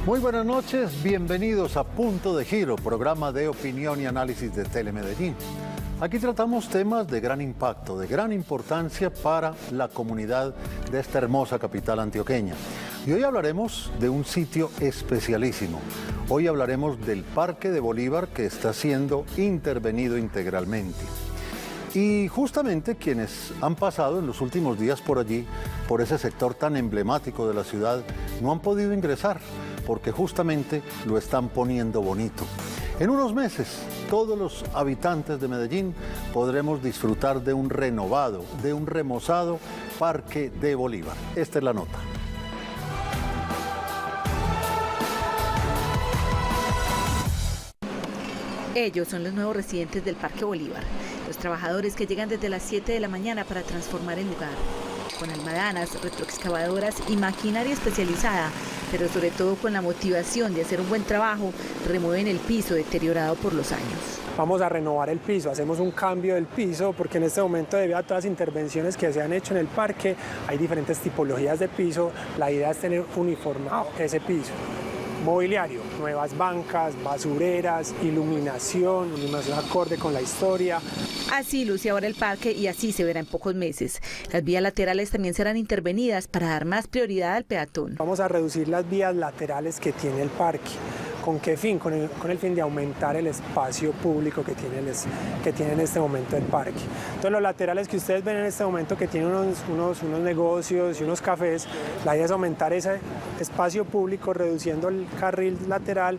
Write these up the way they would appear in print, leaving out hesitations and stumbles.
Muy buenas noches, bienvenidos a Punto de Giro, programa de opinión y análisis de Telemedellín. Aquí tratamos temas de gran impacto, de gran importancia para la comunidad de esta hermosa capital antioqueña. Y hoy hablaremos de un sitio especialísimo. Hoy hablaremos del Parque de Bolívar, que está siendo intervenido integralmente. Y justamente quienes han pasado en los últimos días por allí, por ese sector tan emblemático de la ciudad, no han podido ingresar, porque justamente lo están poniendo bonito. En unos meses, todos los habitantes de Medellín podremos disfrutar de un renovado, de un remozado Parque de Bolívar. Esta es la nota. Ellos son los nuevos residentes del Parque Bolívar, los trabajadores que llegan desde las 7 de la mañana para transformar el lugar, con almadanas, retroexcavadoras y maquinaria especializada, pero sobre todo con la motivación de hacer un buen trabajo, remueven el piso deteriorado por los años. Vamos a renovar el piso, hacemos un cambio del piso porque en este momento, debido a todas las intervenciones que se han hecho en el parque, hay diferentes tipologías de piso. La idea es tener uniformado ese piso. Mobiliario, nuevas bancas, basureras, iluminación acorde con la historia. Así luce ahora el parque y así se verá en pocos meses. Las vías laterales también serán intervenidas para dar más prioridad al peatón. Vamos a reducir las vías laterales que tiene el parque. ¿Con qué fin? Con el fin de aumentar el espacio público que tiene en este momento el parque. Entonces los laterales que ustedes ven en este momento, que tienen unos negocios y unos cafés, la idea es aumentar ese espacio público reduciendo el carril lateral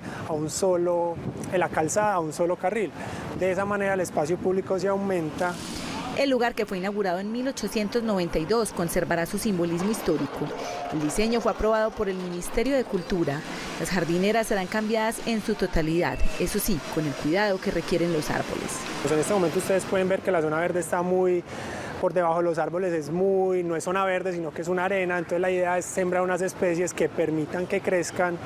la calzada a un solo carril. De esa manera el espacio público se aumenta. El lugar, que fue inaugurado en 1892, conservará su simbolismo histórico. El diseño fue aprobado por el Ministerio de Cultura. Las jardineras serán cambiadas en su totalidad, eso sí, con el cuidado que requieren los árboles. Pues en este momento ustedes pueden ver que la zona verde está muy por debajo de los árboles, no es zona verde, sino que es una arena. Entonces la idea es sembrar unas especies que permitan que crezcan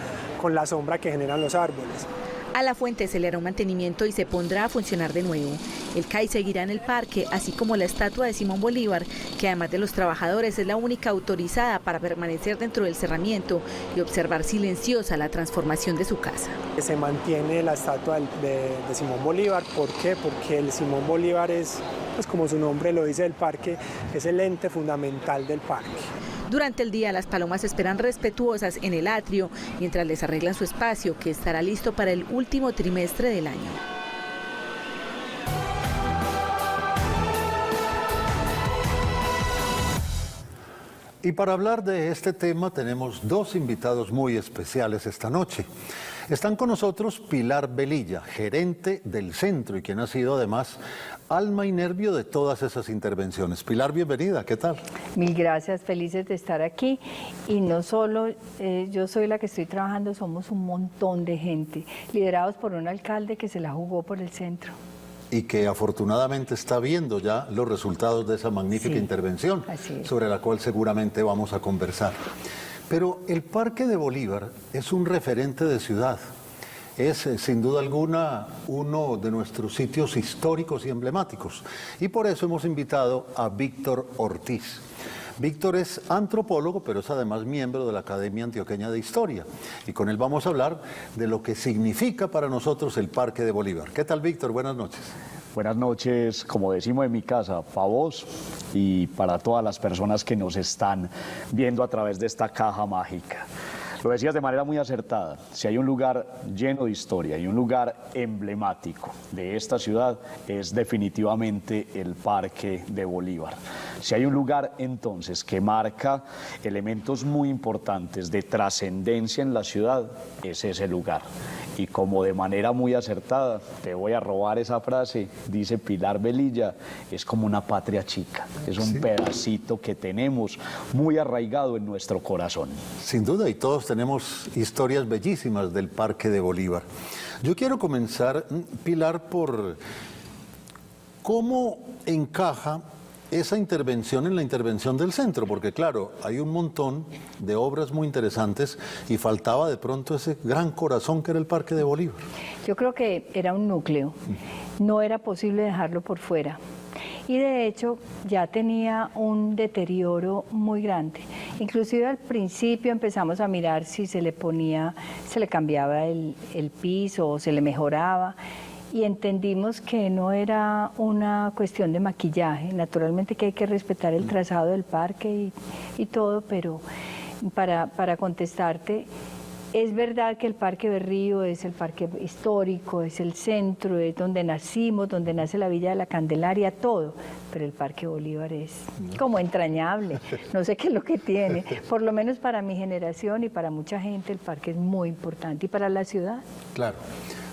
con la sombra que generan los árboles. A la fuente se le hará un mantenimiento y se pondrá a funcionar de nuevo. El CAI seguirá en el parque, así como la estatua de Simón Bolívar, que además de los trabajadores es la única autorizada para permanecer dentro del cerramiento y observar silenciosa la transformación de su casa. Se mantiene la estatua de Simón Bolívar. ¿Por qué? Porque el Simón Bolívar es, pues como su nombre lo dice, del parque, es el ente fundamental del parque. Durante el día, las palomas esperan respetuosas en el atrio mientras les arreglan su espacio, que estará listo para el último trimestre del año. Y para hablar de este tema tenemos dos invitados muy especiales esta noche. Están con nosotros Pilar Velilla, gerente del centro y quien ha sido además alma y nervio de todas esas intervenciones. Pilar, bienvenida, ¿qué tal? Mil gracias, felices de estar aquí. Y no solo yo soy la que estoy trabajando, somos un montón de gente, liderados por un alcalde que se la jugó por el centro. Y que afortunadamente está viendo ya los resultados de esa magnífica intervención, sobre la cual seguramente vamos a conversar. Pero el Parque de Bolívar es un referente de ciudad. Es sin duda alguna uno de nuestros sitios históricos y emblemáticos. Y por eso hemos invitado a Víctor Ortiz. Víctor es antropólogo, pero es además miembro de la Academia Antioqueña de Historia. Y con él vamos a hablar de lo que significa para nosotros el Parque de Bolívar. ¿Qué tal, Víctor? Buenas noches. Buenas noches, como decimos en mi casa, para vos y para todas las personas que nos están viendo a través de esta caja mágica. Lo decías de manera muy acertada, si hay un lugar lleno de historia y un lugar emblemático de esta ciudad es definitivamente el Parque de Bolívar. Si hay un lugar entonces que marca elementos muy importantes de trascendencia en la ciudad, es ese lugar. Y como de manera muy acertada, te voy a robar esa frase, dice Pilar Velilla, es como una patria chica, es un pedacito que tenemos muy arraigado en nuestro corazón. Sin duda, y todos tenemos historias bellísimas del Parque de Bolívar. Yo quiero comenzar, Pilar, por cómo encaja esa intervención en la intervención del centro, porque claro, hay un montón de obras muy interesantes y faltaba de pronto ese gran corazón que era el Parque de Bolívar. Yo creo que era un núcleo, no era posible dejarlo por fuera. Y de hecho ya tenía un deterioro muy grande. Inclusive al principio empezamos a mirar si se le cambiaba el piso o se le mejoraba. Y entendimos que no era una cuestión de maquillaje, naturalmente que hay que respetar el trazado del parque y todo, pero para contestarte, es verdad que el Parque Berrío es el parque histórico, es el centro, es donde nacimos, donde nace la Villa de la Candelaria, todo, pero el Parque Bolívar es como entrañable, no sé qué es lo que tiene, por lo menos para mi generación y para mucha gente el parque es muy importante y para la ciudad. Claro.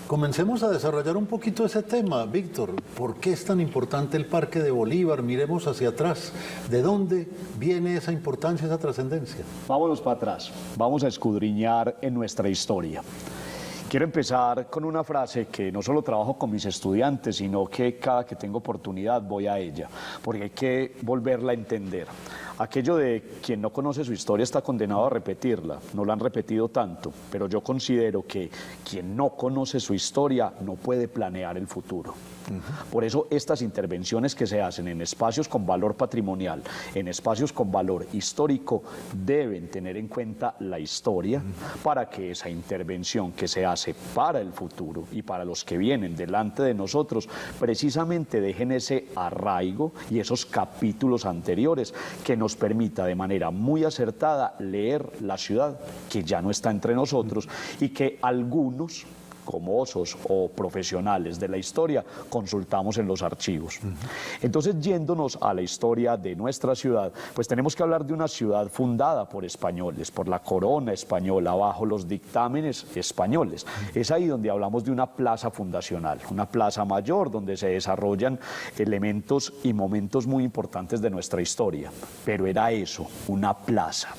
Comencemos a desarrollar un poquito ese tema, Víctor. ¿Por qué es tan importante el Parque de Bolívar? Miremos hacia atrás. ¿De dónde viene esa importancia, esa trascendencia? Vámonos para atrás. Vamos a escudriñar en nuestra historia. Quiero empezar con una frase que no solo trabajo con mis estudiantes, sino que cada que tengo oportunidad voy a ella, porque hay que volverla a entender. Aquello de quien no conoce su historia está condenado a repetirla, no la han repetido tanto, pero yo considero que quien no conoce su historia no puede planear el futuro. Por eso estas intervenciones que se hacen en espacios con valor patrimonial, en espacios con valor histórico, deben tener en cuenta la historia para que esa intervención que se hace para el futuro y para los que vienen delante de nosotros, precisamente dejen ese arraigo y esos capítulos anteriores que nos permita de manera muy acertada leer la ciudad que ya no está entre nosotros y que algunos, como osos o profesionales de la historia, consultamos en los archivos. Entonces, yéndonos a la historia de nuestra ciudad, pues tenemos que hablar de una ciudad fundada por españoles, por la corona española, bajo los dictámenes españoles. Es ahí donde hablamos de una plaza fundacional, una plaza mayor donde se desarrollan elementos y momentos muy importantes de nuestra historia. Pero era eso, una plaza.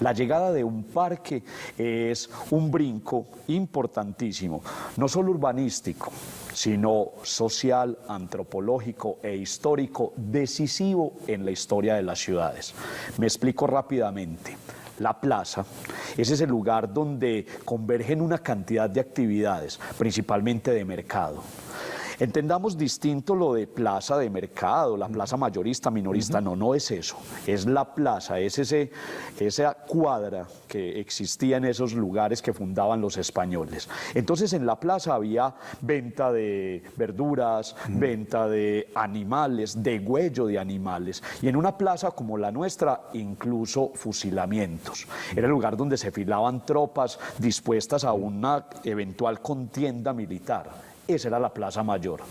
La llegada de un parque es un brinco importantísimo, no solo urbanístico, sino social, antropológico e histórico, decisivo en la historia de las ciudades. Me explico rápidamente. La plaza es ese lugar donde convergen una cantidad de actividades, principalmente de mercado. Entendamos distinto lo de plaza de mercado, la plaza mayorista, minorista, no es eso, es la plaza, es esa cuadra que existía en esos lugares que fundaban los españoles. Entonces en la plaza había venta de verduras, venta de animales, degüello de animales, y en una plaza como la nuestra, incluso fusilamientos. Era el lugar donde se filaban tropas dispuestas a una eventual contienda militar. Esa era la Plaza Mayor.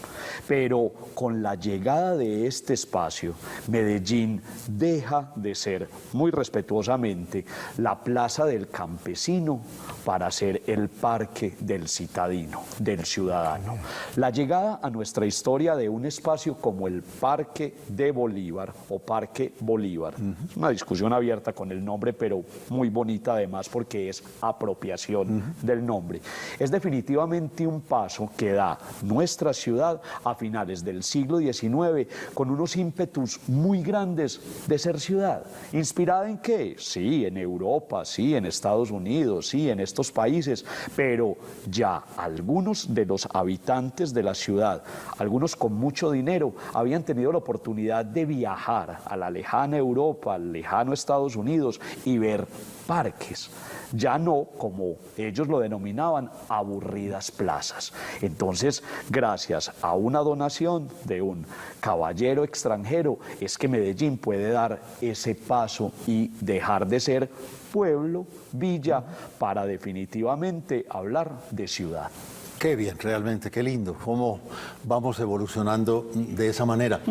Pero con la llegada de este espacio, Medellín deja de ser, muy respetuosamente, la Plaza del Campesino para ser el Parque del Citadino, del ciudadano. La llegada a nuestra historia de un espacio como el Parque de Bolívar o Parque Bolívar. Es una discusión abierta con el nombre, pero muy bonita además porque es apropiación del nombre. Es definitivamente un paso que da nuestra ciudad a finales del siglo XIX con unos ímpetus muy grandes de ser ciudad. ¿Inspirada en qué? Sí, en Europa, sí, en Estados Unidos, sí, en estos países, pero ya algunos de los habitantes de la ciudad, algunos con mucho dinero, habían tenido la oportunidad de viajar a la lejana Europa, al lejano Estados Unidos y ver parques. Ya no, como ellos lo denominaban, aburridas plazas. Entonces, gracias a una donación de un caballero extranjero, es que Medellín puede dar ese paso y dejar de ser pueblo, villa, para definitivamente hablar de ciudad. Qué bien, realmente, qué lindo, cómo vamos evolucionando de esa manera.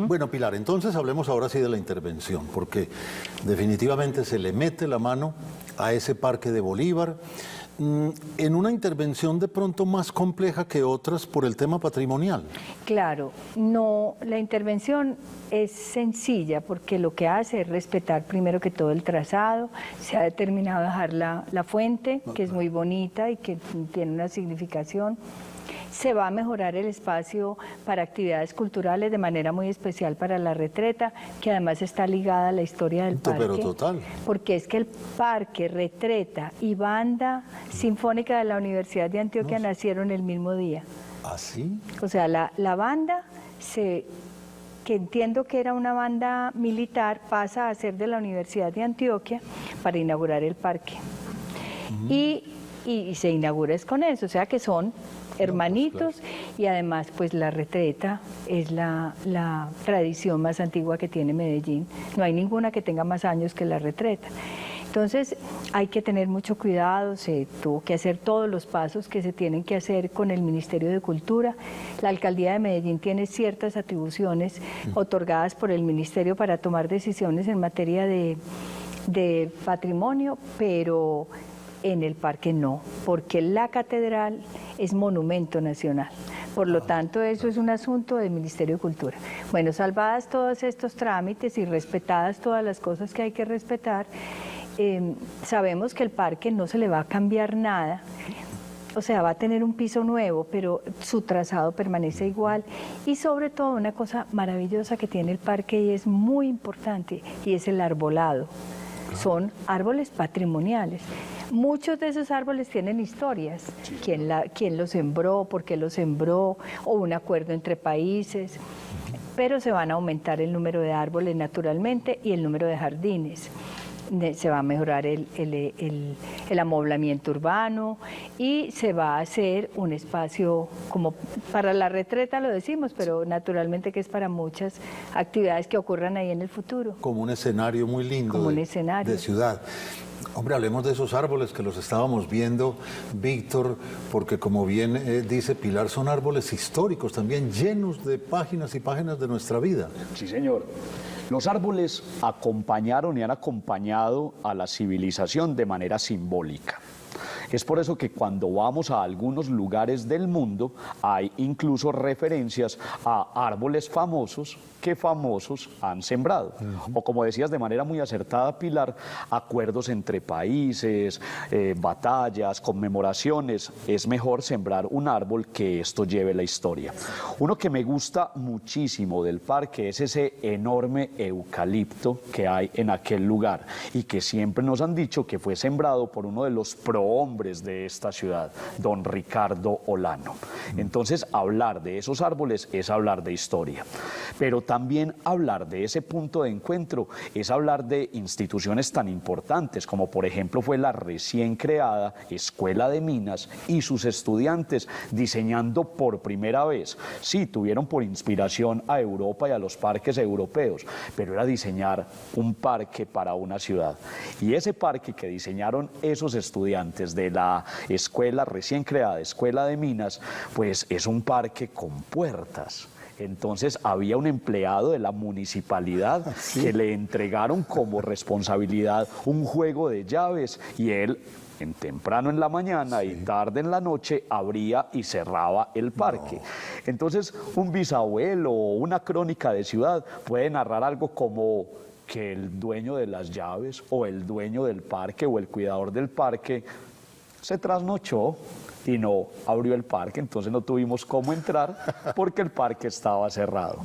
Bueno, Pilar, entonces hablemos ahora sí de la intervención, porque definitivamente se le mete la mano a ese Parque de Bolívar, en una intervención de pronto más compleja que otras por el tema patrimonial. Claro, no, la intervención es sencilla porque lo que hace es respetar primero que todo el trazado. Se ha determinado dejar la fuente, que es muy bonita y que tiene una significación. Se va a mejorar el espacio para actividades culturales de manera muy especial para la Retreta, que además está ligada a la historia del parque. Pero total. Porque es que el parque, Retreta y Banda Sinfónica de la Universidad de Antioquia nacieron el mismo día. ¿Ah, sí? O sea, la banda que entiendo que era una banda militar, pasa a ser de la Universidad de Antioquia para inaugurar el parque. Y se inaugura es con eso, o sea que son hermanitos, y además pues la retreta es la tradición más antigua que tiene Medellín. No hay ninguna que tenga más años que la retreta. Entonces hay que tener mucho cuidado, se tuvo que hacer todos los pasos que se tienen que hacer con el Ministerio de Cultura. La Alcaldía de Medellín tiene ciertas atribuciones otorgadas por el Ministerio para tomar decisiones en materia de patrimonio, pero en el parque no, porque la catedral es monumento nacional. Por lo tanto, eso es un asunto del Ministerio de Cultura. Bueno, salvadas todos estos trámites y respetadas todas las cosas que hay que respetar, sabemos que el parque no se le va a cambiar nada, o sea, va a tener un piso nuevo, pero su trazado permanece igual, y sobre todo una cosa maravillosa que tiene el parque y es muy importante, y es el arbolado. Son árboles patrimoniales. Muchos de esos árboles tienen historias, quién los sembró, por qué los sembró, o un acuerdo entre países, pero se van a aumentar el número de árboles naturalmente y el número de jardines. Se va a mejorar el amoblamiento urbano y se va a hacer un espacio como para la retreta, lo decimos, pero naturalmente que es para muchas actividades que ocurran ahí en el futuro. Como un escenario muy lindo como un escenario de ciudad. Hombre, hablemos de esos árboles que los estábamos viendo, Víctor, porque como bien dice Pilar, son árboles históricos también, llenos de páginas y páginas de nuestra vida. Sí, señor. Los árboles acompañaron y han acompañado a la civilización de manera simbólica. Es por eso que cuando vamos a algunos lugares del mundo hay incluso referencias a árboles famosos que famosos han sembrado. O como decías de manera muy acertada, Pilar, acuerdos entre países, batallas, conmemoraciones. Es mejor sembrar un árbol que esto lleve la historia. Uno que me gusta muchísimo del parque es ese enorme eucalipto que hay en aquel lugar y que siempre nos han dicho que fue sembrado por uno de los prohombres de esta ciudad, don Ricardo Olano. Entonces, hablar de esos árboles es hablar de historia. Pero también hablar de ese punto de encuentro es hablar de instituciones tan importantes como por ejemplo fue la recién creada Escuela de Minas y sus estudiantes diseñando por primera vez. Sí, tuvieron por inspiración a Europa y a los parques europeos, pero era diseñar un parque para una ciudad. Y ese parque que diseñaron esos estudiantes de la escuela recién creada, Escuela de Minas, pues es un parque con puertas. Entonces había un empleado de la municipalidad que le entregaron como responsabilidad un juego de llaves y él temprano en la mañana y tarde en la noche abría y cerraba el parque. Entonces un bisabuelo o una crónica de ciudad puede narrar algo como que el dueño de las llaves o el dueño del parque o el cuidador del parque se trasnochó y no abrió el parque, entonces no tuvimos cómo entrar porque el parque estaba cerrado.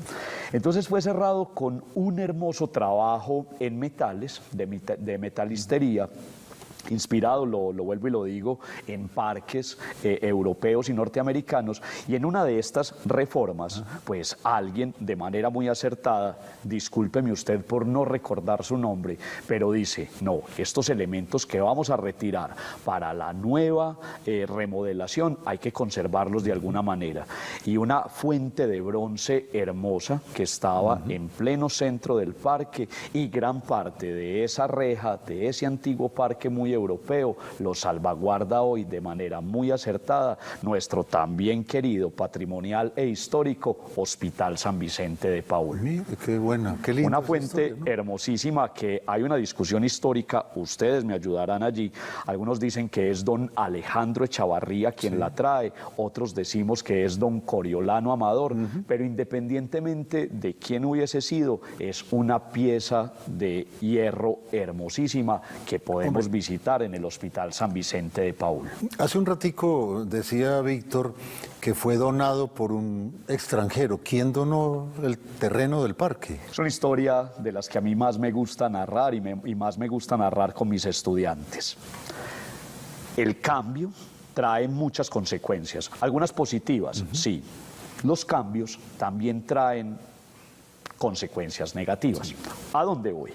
Entonces fue cerrado con un hermoso trabajo en metales, de metalistería, inspirado, lo vuelvo y lo digo, en parques europeos y norteamericanos, y en una de estas reformas, pues alguien de manera muy acertada, discúlpeme usted por no recordar su nombre, pero dice, no, estos elementos que vamos a retirar para la nueva remodelación hay que conservarlos de alguna manera, y una fuente de bronce hermosa que estaba en pleno centro del parque, y gran parte de esa reja, de ese antiguo parque muy europeo, lo salvaguarda hoy de manera muy acertada nuestro también querido patrimonial e histórico Hospital San Vicente de Paúl. Mira, qué buena, qué linda. Una fuente historia, ¿no? Hermosísima, que hay una discusión histórica, ustedes me ayudarán allí, algunos dicen que es don Alejandro Echavarría quien la trae, otros decimos que es don Coriolano Amador, pero independientemente de quién hubiese sido, es una pieza de hierro hermosísima que podemos visitar en el Hospital San Vicente de Paúl. Hace un ratico decía Víctor que fue donado por un extranjero. ¿Quién donó el terreno del parque? Es una historia de las que a mí más me gusta narrar y más me gusta narrar con mis estudiantes. El cambio trae muchas consecuencias, algunas positivas, sí. Los cambios también traen consecuencias negativas. ¿A dónde voy?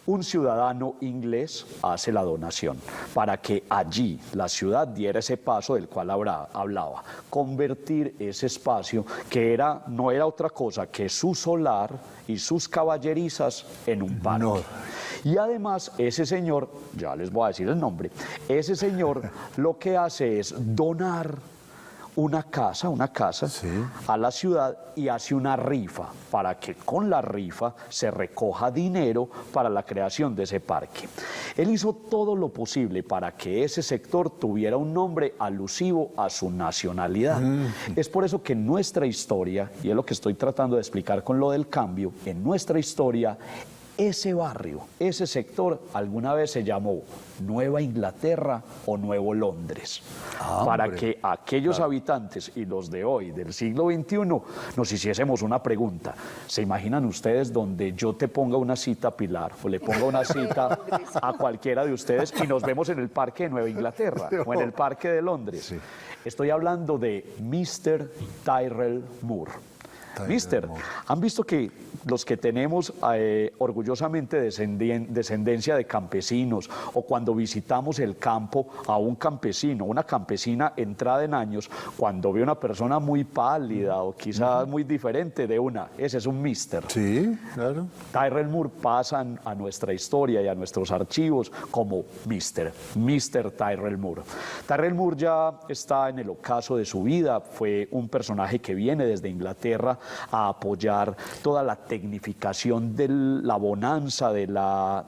Un ciudadano inglés hace la donación para que allí la ciudad diera ese paso del cual hablaba, convertir ese espacio que no era otra cosa que su solar y sus caballerizas en un parque. No. Y además ese señor, ya les voy a decir el nombre, ese señor lo que hace es donar una casa sí, a la ciudad y hace una rifa para que con la rifa se recoja dinero para la creación de ese parque. Él hizo todo lo posible para que ese sector tuviera un nombre alusivo a su nacionalidad. Es por eso que en nuestra historia, y es lo que estoy tratando de explicar con lo del cambio, en nuestra historia, ese barrio, ese sector, alguna vez se llamó Nueva Inglaterra o Nuevo Londres, para que aquellos habitantes y los de hoy, del siglo XXI, nos hiciésemos una pregunta. ¿Se imaginan ustedes donde yo te ponga una cita a Pilar o le ponga una cita a cualquiera de ustedes y nos vemos en el Parque de Nueva Inglaterra o en el Parque de Londres? Sí. Estoy hablando de Mr. Tyrrell Moore. Mister, ¿han visto que los que tenemos orgullosamente descendencia de campesinos o cuando visitamos el campo a un campesino, una campesina entrada en años, cuando ve una persona muy pálida o quizás muy diferente ese es un mister? Sí, claro. Tyrrell Moore pasa a nuestra historia y a nuestros archivos como Mr. Tyrrell Moore. Tyrrell Moore ya está en el ocaso de su vida, fue un personaje que viene desde Inglaterra a apoyar toda la tecnificación de la bonanza de la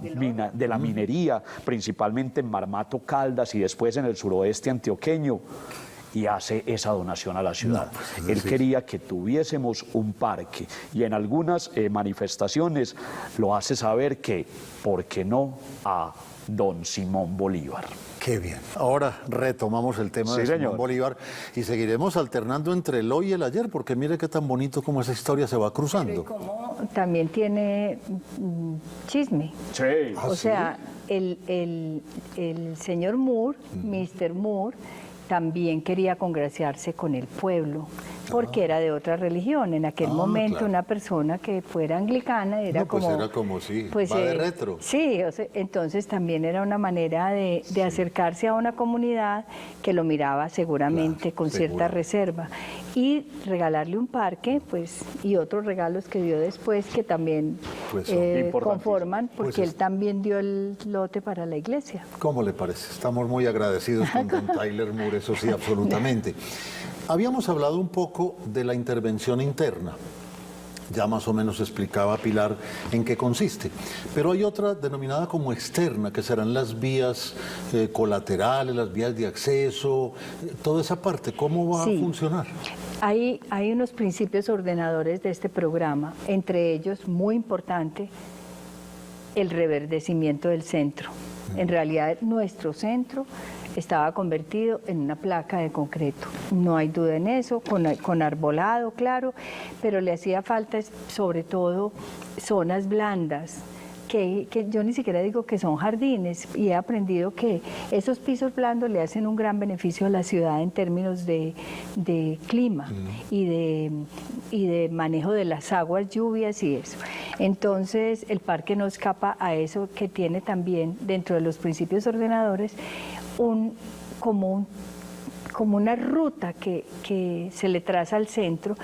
minería, principalmente en Marmato, Caldas y después en el suroeste antioqueño, y hace esa donación a la ciudad. Él quería que tuviésemos un parque y en algunas manifestaciones lo hace saber que, ¿por qué no?, a don Simón Bolívar. Qué bien. Ahora retomamos el tema de Simón Bolívar y seguiremos alternando entre el hoy y el ayer, porque mire qué tan bonito como esa historia se va cruzando. Pero como también tiene chisme. Sí. O sea, el señor Moore, Mr. Moore, también quería congraciarse con el pueblo, porque era de otra religión. En aquel momento una persona que fuera anglicana era pues como... era como va de retro. Sí, o sea, entonces también era una manera de acercarse a una comunidad que lo miraba seguramente con cierta reserva. Y regalarle un parque, pues, y otros regalos que dio después que también conforman, porque él también dio el lote para la iglesia. ¿Cómo le parece? Estamos muy agradecidos con don Tyrrell Moore, eso sí, absolutamente. Habíamos hablado un poco de la intervención interna. Ya más o menos explicaba Pilar en qué consiste. Pero hay otra denominada como externa, que serán las vías colaterales, las vías de acceso, toda esa parte. ¿Cómo va a funcionar? Hay unos principios ordenadores de este programa, entre ellos, muy importante, el reverdecimiento del centro. En realidad, nuestro centro estaba convertido en una placa de concreto. No hay duda en eso, con arbolado, claro, pero le hacía falta sobre todo zonas blandas, que yo ni siquiera digo que son jardines, y he aprendido que esos pisos blandos le hacen un gran beneficio a la ciudad en términos de clima y de manejo de las aguas, lluvias y eso. Entonces el parque no escapa a eso, que tiene también dentro de los principios ordenadores como una ruta que se le traza al centro,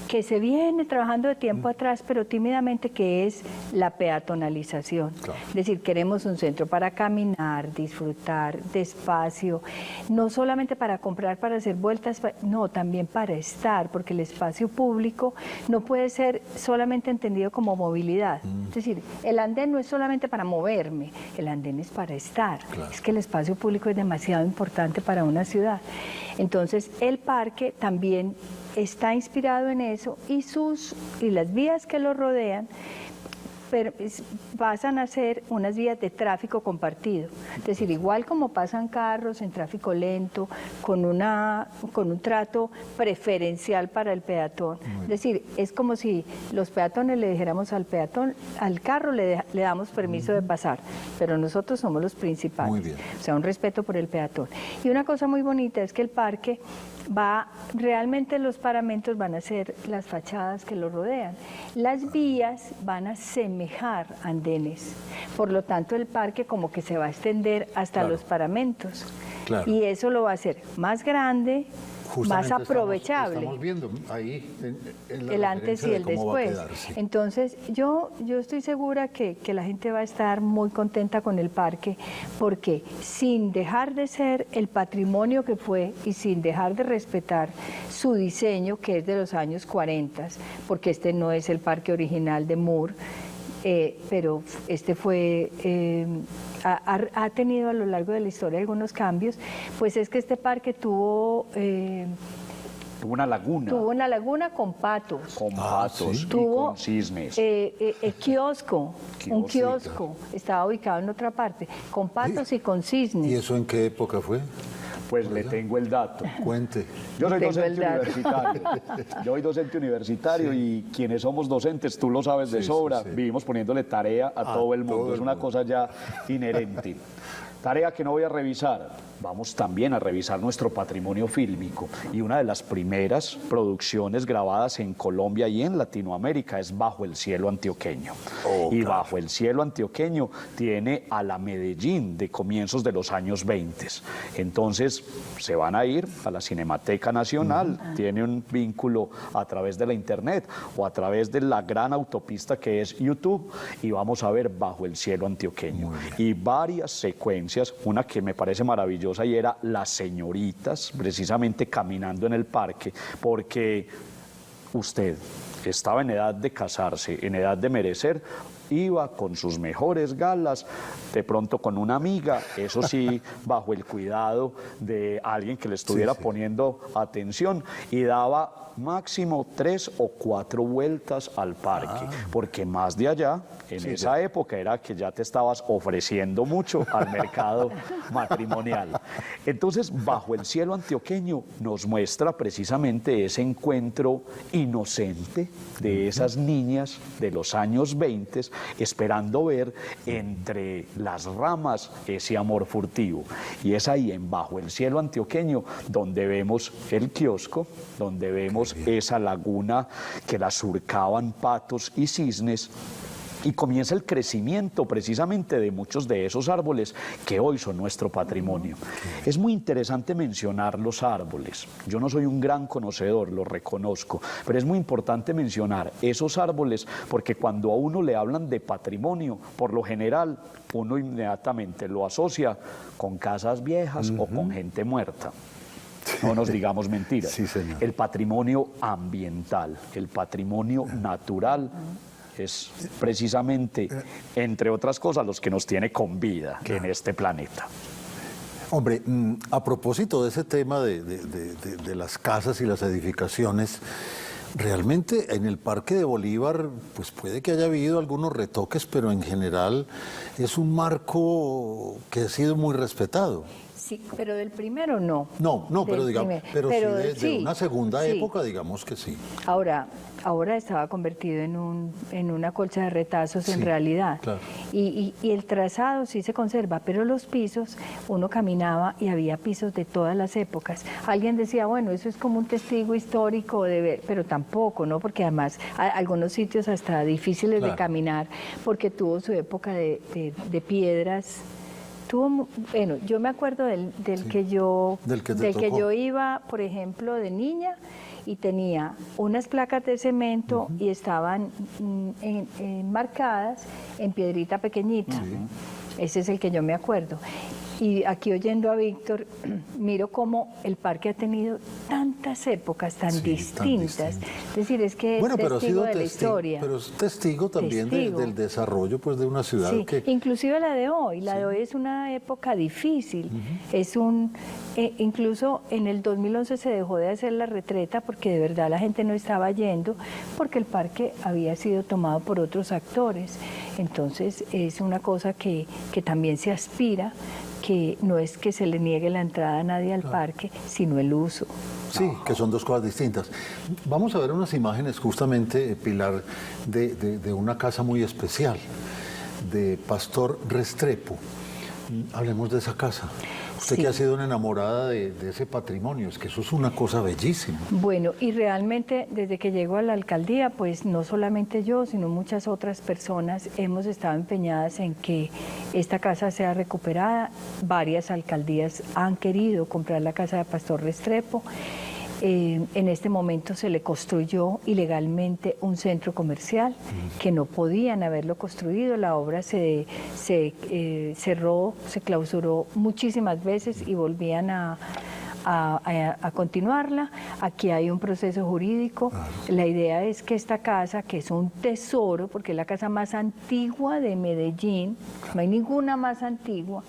que se viene trabajando de tiempo atrás, pero tímidamente, que es la peatonalización. Claro. Es decir, queremos un centro para caminar, disfrutar despacio, no solamente para comprar, para hacer vueltas, no, también para estar, porque el espacio público no puede ser solamente entendido como movilidad. Es decir, el andén no es solamente para moverme, el andén es para estar. Claro. Es que el espacio público es demasiado importante para una ciudad. Entonces, el parque también está inspirado en eso, y las vías que lo rodean pasan a ser unas vías de tráfico compartido. Es decir, igual como pasan carros en tráfico lento, con un trato preferencial para el peatón. Es decir, es como si los peatones le dijéramos al peatón, al carro le damos permiso de pasar, pero nosotros somos los principales. Muy bien. O sea, un respeto por el peatón. Y una cosa muy bonita es que el parque realmente los paramentos van a ser las fachadas que lo rodean. Las vías van a semejar andenes, por lo tanto el parque como que se va a extender hasta los paramentos. Y eso lo va a hacer más grande, más aprovechable. Estamos viendo ahí el antes y el después. Sí. Entonces, yo estoy segura que la gente va a estar muy contenta con el parque, porque sin dejar de ser el patrimonio que fue y sin dejar de respetar su diseño, que es de los años 40, porque este no es el parque original de Moore, pero este fue... ha tenido a lo largo de la historia algunos cambios, pues es que este parque tuvo una laguna. Tuvo una laguna con patos. Con patos ¿sí? y Tuvo con cisnes. Kiosco, un kiosco, estaba ubicado en otra parte, con patos y con cisnes. ¿Y eso en qué época fue? Pues le tengo el dato. Cuente. Yo soy Tengo docente el dato. universitario. Yo soy docente universitario y quienes somos docentes, tú lo sabes de sobra, vivimos poniéndole tarea a todo el mundo. Es una cosa ya inherente. Tarea que no voy a revisar. Vamos también a revisar nuestro patrimonio fílmico y una de las primeras producciones grabadas en Colombia y en Latinoamérica es Bajo el cielo antioqueño. Y Bajo el cielo antioqueño tiene a la Medellín de comienzos de los años 20. Entonces se van a ir a la Cinemateca Nacional, tiene un vínculo a través de la internet o a través de la gran autopista que es YouTube y vamos a ver Bajo el cielo antioqueño. Y varias secuencias, una que me parece maravillosa y era las señoritas precisamente caminando en el parque, porque usted estaba en edad de casarse, en edad de merecer, iba con sus mejores galas, de pronto con una amiga, eso sí, bajo el cuidado de alguien que le estuviera poniendo atención, y daba máximo 3 o 4 vueltas al parque, porque más de allá, en esa época era que ya te estabas ofreciendo mucho al mercado matrimonial. Entonces, Bajo el cielo antioqueño nos muestra precisamente ese encuentro inocente de esas niñas de los años 20, esperando ver entre las ramas ese amor furtivo. Y es ahí, en Bajo el cielo antioqueño, donde vemos el kiosco, donde vemos esa laguna que la surcaban patos y cisnes, y comienza el crecimiento precisamente de muchos de esos árboles que hoy son nuestro patrimonio. Es muy interesante mencionar los árboles. Yo no soy un gran conocedor, lo reconozco, pero es muy importante mencionar esos árboles porque cuando a uno le hablan de patrimonio, por lo general, uno inmediatamente lo asocia con casas viejas o con gente muerta. No nos digamos mentiras. Sí, señor. El patrimonio ambiental, el patrimonio natural, es precisamente, entre otras cosas, los que nos tiene con vida en este planeta. Hombre, a propósito de ese tema de las casas y las edificaciones, realmente en el Parque de Bolívar, pues puede que haya habido algunos retoques, pero en general es un marco que ha sido muy respetado. Sí, pero del primero no. No, pero digamos, pero sí de una segunda sí. época, digamos que sí. Ahora estaba convertido en una colcha de retazos en realidad. Claro. Y el trazado sí se conserva, pero los pisos, uno caminaba y había pisos de todas las épocas. Alguien decía, bueno, eso es como un testigo histórico de ver, pero tampoco, ¿no? Porque además hay algunos sitios hasta difíciles de caminar, porque tuvo su época de piedras. Bueno, yo me acuerdo del que yo iba, por ejemplo, de niña, y tenía unas placas de cemento y estaban marcadas en piedrita pequeñita. Ese es el que yo me acuerdo. Y aquí oyendo a Víctor, miro cómo el parque ha tenido tantas épocas tan distintas. Es decir, es que es testigo de la historia. Pero es testigo también del desarrollo pues, de una ciudad que... Inclusive la de hoy. La de hoy es una época difícil. Es incluso en el 2011 se dejó de hacer la retreta porque de verdad la gente no estaba yendo, porque el parque había sido tomado por otros actores. Entonces es una cosa que también se aspira, que no es que se le niegue la entrada a nadie al parque, sino el uso. Sí, que son dos cosas distintas. Vamos a ver unas imágenes justamente, Pilar, de una casa muy especial, de Pastor Restrepo. Hablemos de esa casa. Usted Sí. que ha sido una enamorada de ese patrimonio, es que eso es una cosa bellísima. Bueno, y realmente desde que llego a la alcaldía, pues no solamente yo, sino muchas otras personas hemos estado empeñadas en que esta casa sea recuperada. Varias alcaldías han querido comprar la casa de Pastor Restrepo. En este momento se le construyó ilegalmente un centro comercial que no podían haberlo construido. La obra se cerró, se clausuró muchísimas veces y volvían a continuarla. Aquí hay un proceso jurídico. La idea es que esta casa, que es un tesoro, porque es la casa más antigua de Medellín, no hay ninguna más antigua,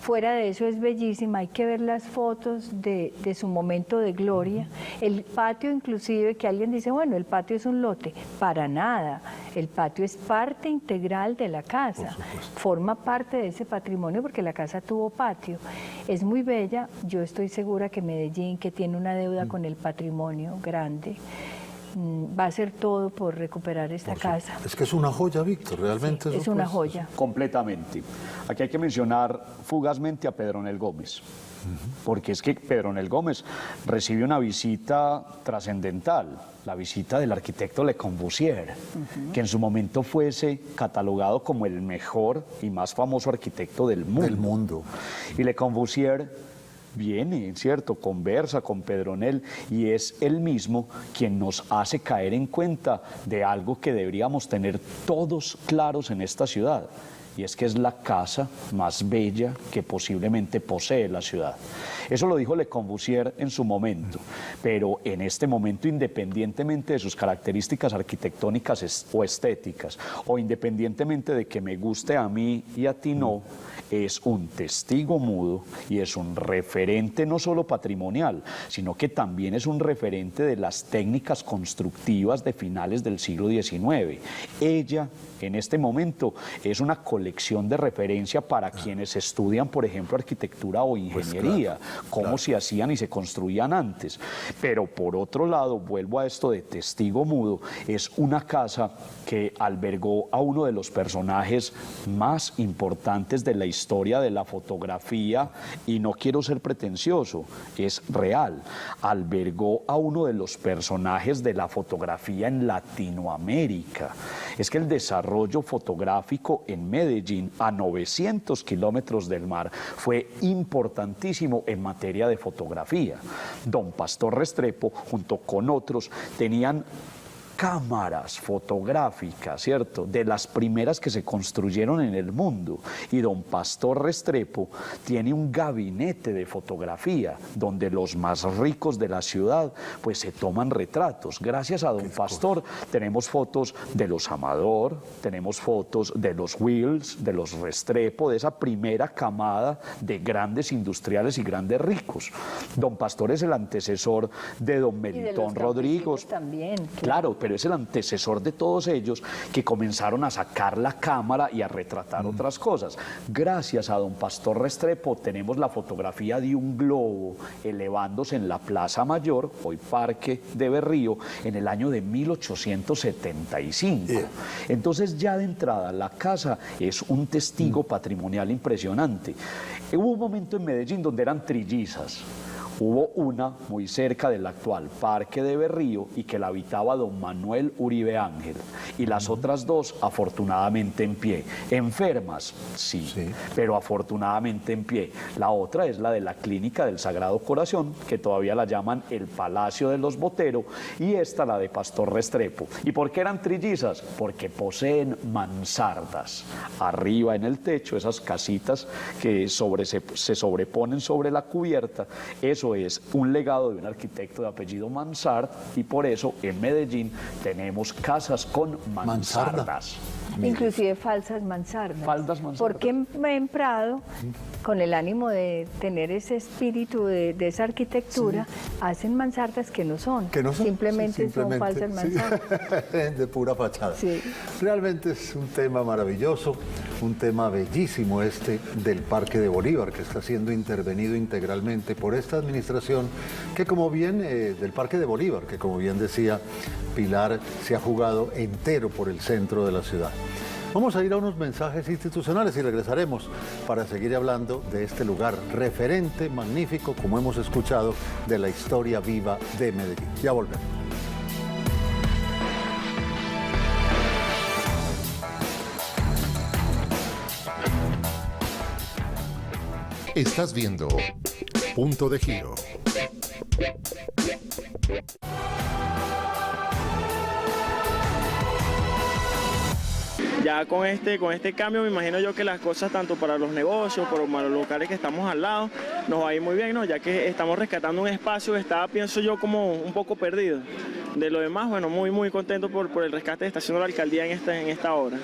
fuera de eso es bellísima, hay que ver las fotos de su momento de gloria. El patio inclusive, que alguien dice, bueno, el patio es un lote, para nada, el patio es parte integral de la casa, forma parte de ese patrimonio porque la casa tuvo patio. Es muy bella, yo estoy segura que Medellín, que tiene una deuda con el patrimonio grande, va a hacer todo por recuperar esta casa. Es que es una joya, Víctor, realmente. Sí, es una joya. Completamente. Aquí hay que mencionar fugazmente a Pedronel Gómez, porque es que Pedronel Gómez recibe una visita trascendental, la visita del arquitecto Le Corbusier, que en su momento fuese catalogado como el mejor y más famoso arquitecto del mundo. Y Le Corbusier viene, ¿cierto?, conversa con Pedronel y es él mismo quien nos hace caer en cuenta de algo que deberíamos tener todos claros en esta ciudad, y es que es la casa más bella que posiblemente posee la ciudad. Eso lo dijo Le Corbusier en su momento, pero en este momento, independientemente de sus características arquitectónicas o estéticas, o independientemente de que me guste a mí y a ti no, es un testigo mudo y es un referente no solo patrimonial, sino que también es un referente de las técnicas constructivas de finales del siglo XIX. Ella, en este momento, es una colección de referencia para quienes estudian, por ejemplo, arquitectura o ingeniería, cómo se hacían y se construían antes. Pero por otro lado, vuelvo a esto de testigo mudo, es una casa que albergó a uno de los personajes más importantes de la historia de la fotografía, y no quiero ser pretencioso, es real, albergó a uno de los personajes de la fotografía en Latinoamérica. Es que el desarrollo fotográfico en Medellín, a 900 kilómetros del mar, fue importantísimo en materia de fotografía. Don Pastor Restrepo, junto con otros, tenían cámaras fotográficas, ¿cierto?, de las primeras que se construyeron en el mundo. Y don Pastor Restrepo tiene un gabinete de fotografía donde los más ricos de la ciudad pues se toman retratos. Gracias a don Pastor tenemos fotos de los Amador, tenemos fotos de los Wills, de los Restrepo, de esa primera camada de grandes industriales y grandes ricos. Don Pastor es el antecesor de don Melitón Rodríguez también. Claro, pero es el antecesor de todos ellos que comenzaron a sacar la cámara y a retratar otras cosas. Gracias a don Pastor Restrepo tenemos la fotografía de un globo elevándose en la Plaza Mayor, hoy Parque de Berrío, en el año de 1875. Entonces, ya de entrada, la casa es un testigo patrimonial impresionante. Hubo un momento en Medellín donde eran trillizas. Hubo una muy cerca del actual Parque de Berrío y que la habitaba don Manuel Uribe Ángel, y las otras dos afortunadamente en pie. Enfermas, sí, pero afortunadamente en pie. La otra es la de la Clínica del Sagrado Corazón, que todavía la llaman el Palacio de los Botero, y esta la de Pastor Restrepo. ¿Y por qué eran trillizas? Porque poseen mansardas arriba en el techo, esas casitas que se sobreponen sobre la cubierta. Eso es un legado de un arquitecto de apellido Mansart, y por eso en Medellín tenemos casas con mansardas. Inclusive falsas mansardas. Faldas mansardas. Porque en Prado, con el ánimo de tener ese espíritu de esa arquitectura, hacen mansardas que no son. Simplemente son falsas mansardas. De pura fachada. Sí. Realmente es un tema maravilloso, un tema bellísimo este del Parque de Bolívar, que está siendo intervenido integralmente por esta administración, que como bien, del Parque de Bolívar, que como bien decía Pilar, se ha jugado entero por el centro de la ciudad. Vamos a ir a unos mensajes institucionales y regresaremos para seguir hablando de este lugar referente, magnífico, como hemos escuchado, de la historia viva de Medellín. Ya volvemos. Estás viendo Punto de Giro. Ya con este cambio me imagino yo que las cosas tanto para los negocios, para los locales que estamos al lado, nos va a ir muy bien, ¿no? Ya que estamos rescatando un espacio que estaba, pienso yo, como un poco perdido. De lo demás, bueno, muy contento por el rescate que está haciendo la alcaldía en esta obra.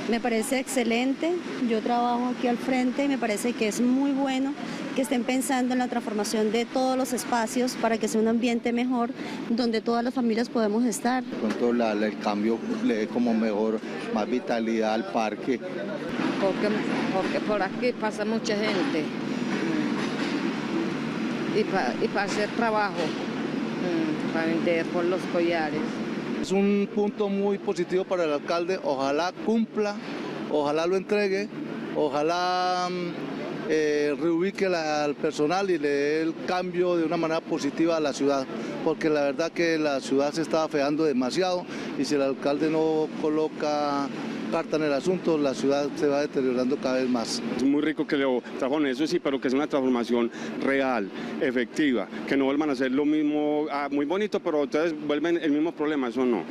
Me parece excelente, yo trabajo aquí al frente y me parece que es muy bueno que estén pensando en la transformación de todos los espacios para que sea un ambiente mejor donde todas las familias podemos estar. Pronto el cambio le dé como mejor, más vitalidad al parque. Porque por aquí pasa mucha gente y para hacer trabajo, para vender por los collares. Es un punto muy positivo para el alcalde, ojalá cumpla, ojalá lo entregue, ojalá reubique al personal y le dé el cambio de una manera positiva a la ciudad, porque la verdad que la ciudad se está afeando demasiado y si el alcalde no coloca carta en el asunto, la ciudad se va deteriorando cada vez más. Es muy rico que lo trabajen eso, sí, pero que es una transformación real, efectiva, que no vuelvan a hacer lo mismo, muy bonito, pero entonces vuelven el mismo problema, eso no.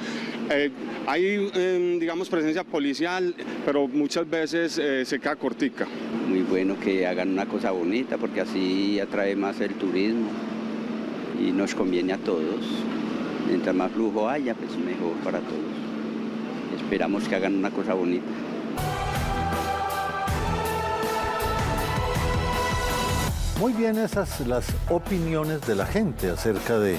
Hay, digamos, presencia policial, pero muchas veces se queda cortica. Muy bueno que hagan una cosa bonita, porque así atrae más el turismo y nos conviene a todos. Mientras más flujo haya, pues mejor para todos. Esperamos que hagan una cosa bonita. Muy bien, esas las opiniones de la gente acerca de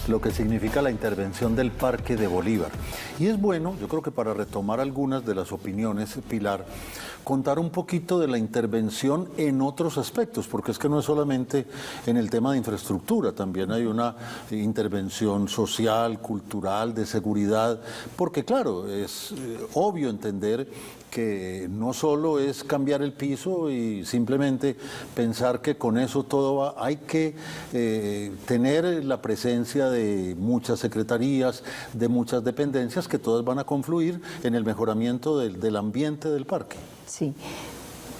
lo que significa la intervención del Parque de Bolívar. Y es bueno, yo creo que para retomar algunas de las opiniones, Pilar, contar un poquito de la intervención en otros aspectos, porque es que no es solamente en el tema de infraestructura, también hay una intervención social, cultural, de seguridad, porque claro, es obvio entender que no solo es cambiar el piso y simplemente pensar que con eso todo va, hay que tener la presencia de muchas secretarías, de muchas dependencias que todas van a confluir en el mejoramiento del ambiente del parque. Sí,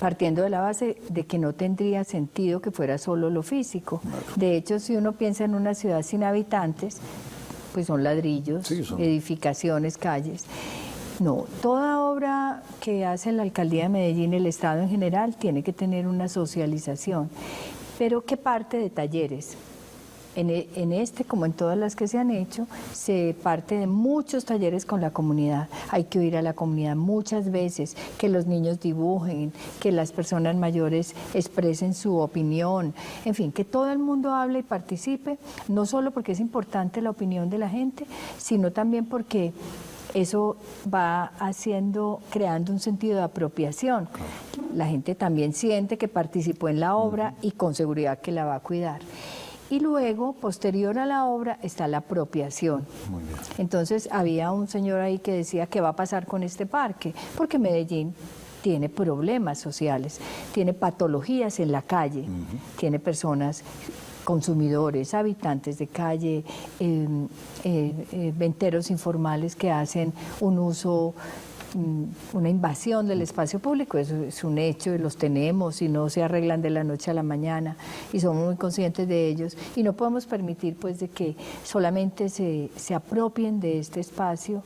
partiendo de la base de que no tendría sentido que fuera solo lo físico. De hecho, si uno piensa en una ciudad sin habitantes, pues son ladrillos, sí, edificaciones, calles. No, toda obra que hace la Alcaldía de Medellín, el Estado en general, tiene que tener una socialización, pero que parte de talleres. En este, como en todas las que se han hecho, se parte de muchos talleres con la comunidad. Hay que oír a la comunidad muchas veces, que los niños dibujen, que las personas mayores expresen su opinión, en fin, que todo el mundo hable y participe, no solo porque es importante la opinión de la gente, sino también porque eso va creando un sentido de apropiación. La gente también siente que participó en la obra y con seguridad que la va a cuidar. Y luego, posterior a la obra, está la apropiación. Muy bien. Entonces, había un señor ahí que decía, ¿qué va a pasar con este parque? Porque Medellín tiene problemas sociales, tiene patologías en la calle, tiene personas, consumidores, habitantes de calle, venteros informales que hacen un uso, una invasión del espacio público. Eso es un hecho y los tenemos y no se arreglan de la noche a la mañana y somos muy conscientes de ellos y no podemos permitir pues de que solamente se apropien de este espacio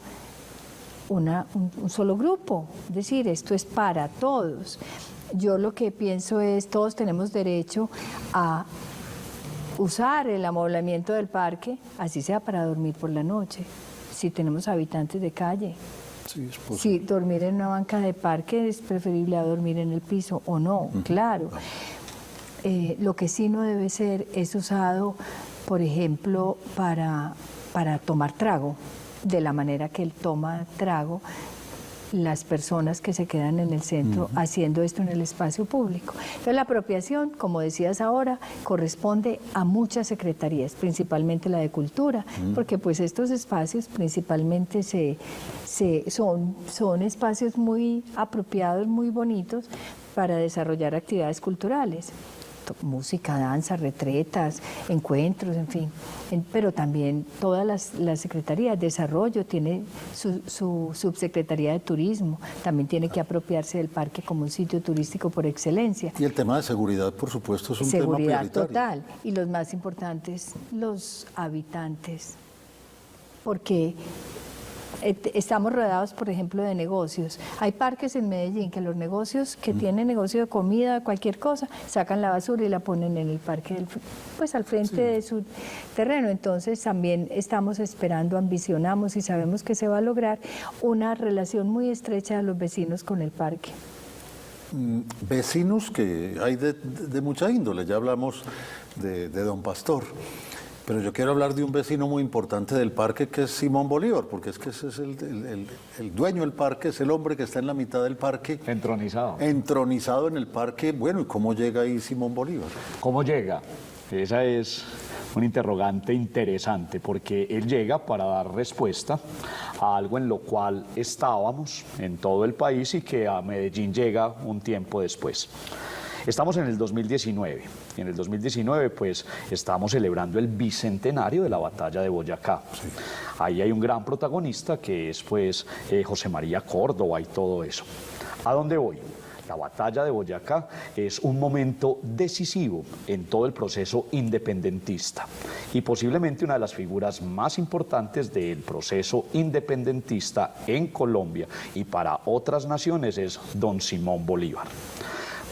un solo grupo, es decir, esto es para todos. Yo lo que pienso es, todos tenemos derecho a usar el amoblamiento del parque, así sea para dormir por la noche, si tenemos habitantes de calle. Sí, es posible. Si dormir en una banca de parque es preferible a dormir en el piso o no, claro. Lo que sí no debe ser es usado, por ejemplo, para tomar trago, de la manera que él toma trago, las personas que se quedan en el centro haciendo esto en el espacio público. Entonces la apropiación, como decías ahora, corresponde a muchas secretarías, principalmente la de Cultura, porque pues estos espacios principalmente son espacios muy apropiados, muy bonitos para desarrollar actividades culturales. Música, danza, retretas, encuentros, en fin. Pero también todas las secretarías, Desarrollo tiene su subsecretaría de Turismo, también tiene que apropiarse del parque como un sitio turístico por excelencia. Y el tema de seguridad, por supuesto, es un tema prioritario. Seguridad total. Y los más importantes, los habitantes. Porque estamos rodeados, por ejemplo, de negocios. Hay parques en Medellín que los negocios que tienen negocio de comida, cualquier cosa, sacan la basura y la ponen en el parque, pues al frente de su terreno. Entonces también estamos esperando, ambicionamos y sabemos que se va a lograr una relación muy estrecha de los vecinos con el parque. Vecinos que hay de mucha índole, ya hablamos de Don Pastor. Pero yo quiero hablar de un vecino muy importante del parque, que es Simón Bolívar, porque es que ese es el dueño del parque, es el hombre que está en la mitad del parque. Entronizado. Entronizado en el parque. Bueno, ¿y cómo llega ahí Simón Bolívar? ¿Cómo llega? Esa es un interrogante interesante, porque él llega para dar respuesta a algo en lo cual estábamos en todo el país y que a Medellín llega un tiempo después. Estamos en el 2019 y en el 2019 pues estamos celebrando el bicentenario de la batalla de Boyacá. Sí. Ahí hay un gran protagonista que es pues José María Córdoba y todo eso. ¿A dónde voy? La batalla de Boyacá es un momento decisivo en todo el proceso independentista y posiblemente una de las figuras más importantes del proceso independentista en Colombia y para otras naciones es don Simón Bolívar.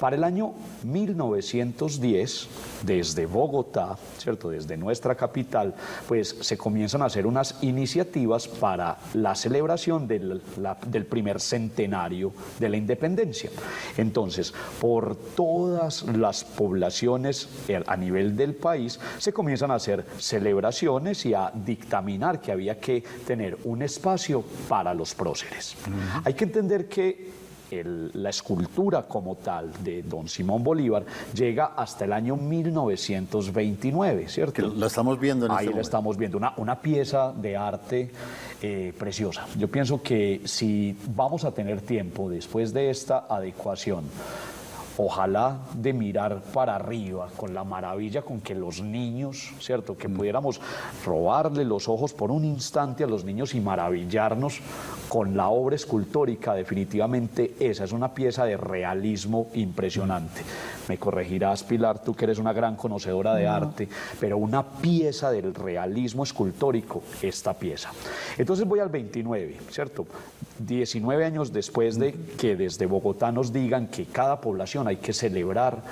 Para el año 1910, desde Bogotá, ¿cierto?, desde nuestra capital, pues se comienzan a hacer unas iniciativas para la celebración del primer centenario de la independencia. Entonces, por todas las poblaciones a nivel del país, se comienzan a hacer celebraciones y a dictaminar que había que tener un espacio para los próceres. Hay que entender que la escultura como tal de don Simón Bolívar llega hasta el año 1929, ¿cierto? Que la estamos viendo en Ahí este la momento. estamos viendo, una pieza de arte preciosa. Yo pienso que si vamos a tener tiempo después de esta adecuación, ojalá de mirar para arriba con la maravilla con que los niños, ¿cierto?, que pudiéramos robarle los ojos por un instante a los niños y maravillarnos con la obra escultórica. Definitivamente esa es una pieza de realismo impresionante. Me corregirás, Pilar, tú que eres una gran conocedora de arte, pero una pieza del realismo escultórico, esta pieza. Entonces voy al 29, ¿cierto? 19 años después de que desde Bogotá nos digan que cada población hay que celebrar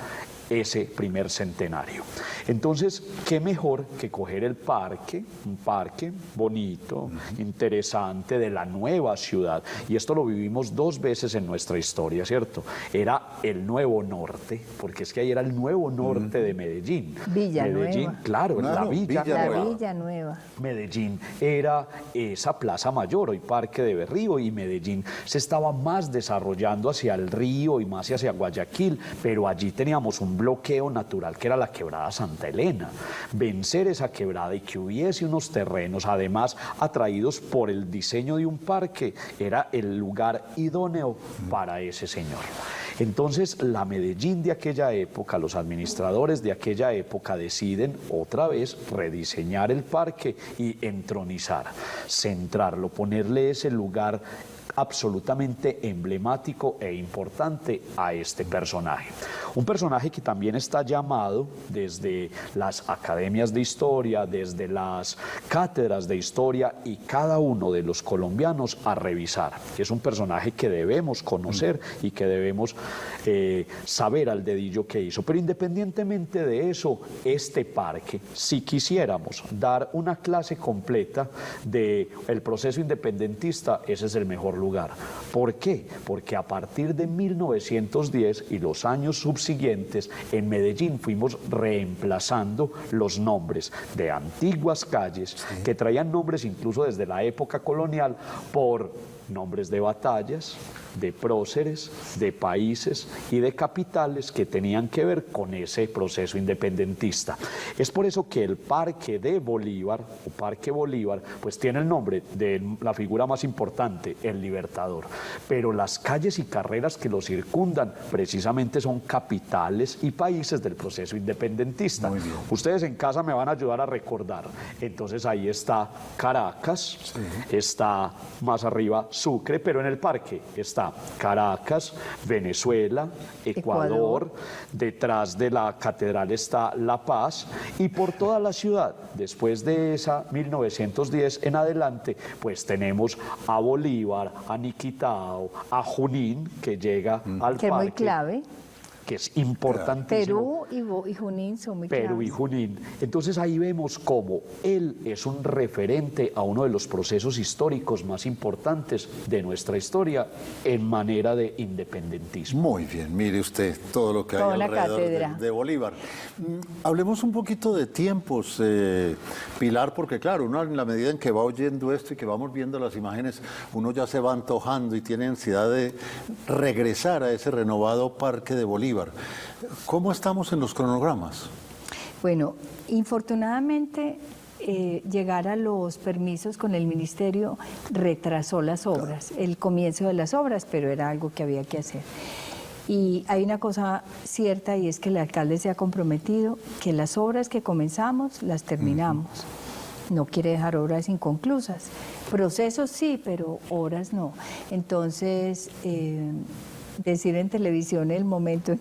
ese primer centenario. Entonces, ¿qué mejor que coger el parque, un parque bonito, interesante, de la nueva ciudad? Y esto lo vivimos dos veces en nuestra historia, ¿cierto? Era el Nuevo Norte, porque es que ahí era el Nuevo Norte de Medellín. Villanueva. Medellín, claro, la Villanueva. La Villanueva. Medellín era esa Plaza Mayor, hoy Parque de Berrío, y Medellín se estaba más desarrollando hacia el río y más hacia Guayaquil, pero allí teníamos un bloqueo natural que era la quebrada Santa Elena. Vencer esa quebrada y que hubiese unos terrenos, además atraídos por el diseño de un parque, era el lugar idóneo para ese señor. Entonces, la Medellín de aquella época, los administradores de aquella época deciden otra vez rediseñar el parque y entronizar, centrarlo, ponerle ese lugar absolutamente emblemático e importante a este personaje. Un personaje que también está llamado desde las academias de historia, desde las cátedras de historia y cada uno de los colombianos a revisar. Es un personaje que debemos conocer y que debemos saber al dedillo que hizo. Pero independientemente de eso, este parque, si quisiéramos dar una clase completa del proceso independentista, ese es el mejor lugar. ¿Por qué? Porque a partir de 1910 y los años subsiguientes, en Medellín fuimos reemplazando los nombres de antiguas calles que traían nombres incluso desde la época colonial por nombres de batallas, de próceres, de países y de capitales que tenían que ver con ese proceso independentista. Es por eso que el Parque de Bolívar, o Parque Bolívar, pues tiene el nombre de la figura más importante, el Libertador. Pero las calles y carreras que lo circundan precisamente son capitales y países del proceso independentista. Muy bien. Ustedes en casa me van a ayudar a recordar. Entonces ahí está Caracas, sí, está más arriba Sucre, pero en el parque está Caracas, Venezuela, Ecuador, detrás de la catedral está La Paz, y por toda la ciudad, después de esa 1910 en adelante, pues tenemos a Bolívar, a Niquitao, a Junín, que llega al parque. Que es muy clave. Que es importantísimo. Perú y Junín son muy Perú claves. y Junín. Entonces ahí vemos cómo él es un referente a uno de los procesos históricos más importantes de nuestra historia en manera de independentismo. Muy bien, mire usted todo lo que hay Toda la alrededor cátedra. de Bolívar. Hablemos un poquito de tiempos, Pilar, porque claro, uno en la medida en que va oyendo esto y que vamos viendo las imágenes, uno ya se va antojando y tiene ansiedad de regresar a ese renovado Parque de Bolívar. ¿Cómo estamos en los cronogramas? Bueno, infortunadamente llegar a los permisos con el ministerio retrasó las obras, el comienzo de las obras, pero era algo que había que hacer. Y hay una cosa cierta, y es que el alcalde se ha comprometido que las obras que comenzamos las terminamos. No quiere dejar obras inconclusas. Procesos sí, pero obras no. Entonces, decir en televisión el momento en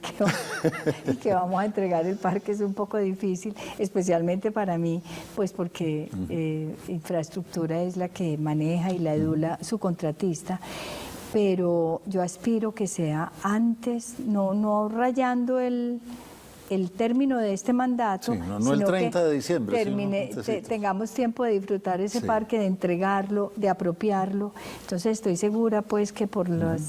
que vamos a entregar el parque es un poco difícil, especialmente para mí, pues porque infraestructura es la que maneja y la edula su contratista. Pero yo aspiro que sea antes, no rayando el término de este mandato, sí, no el 30 de diciembre, tengamos tiempo de disfrutar ese parque, de entregarlo, de apropiarlo. Entonces estoy segura pues que por los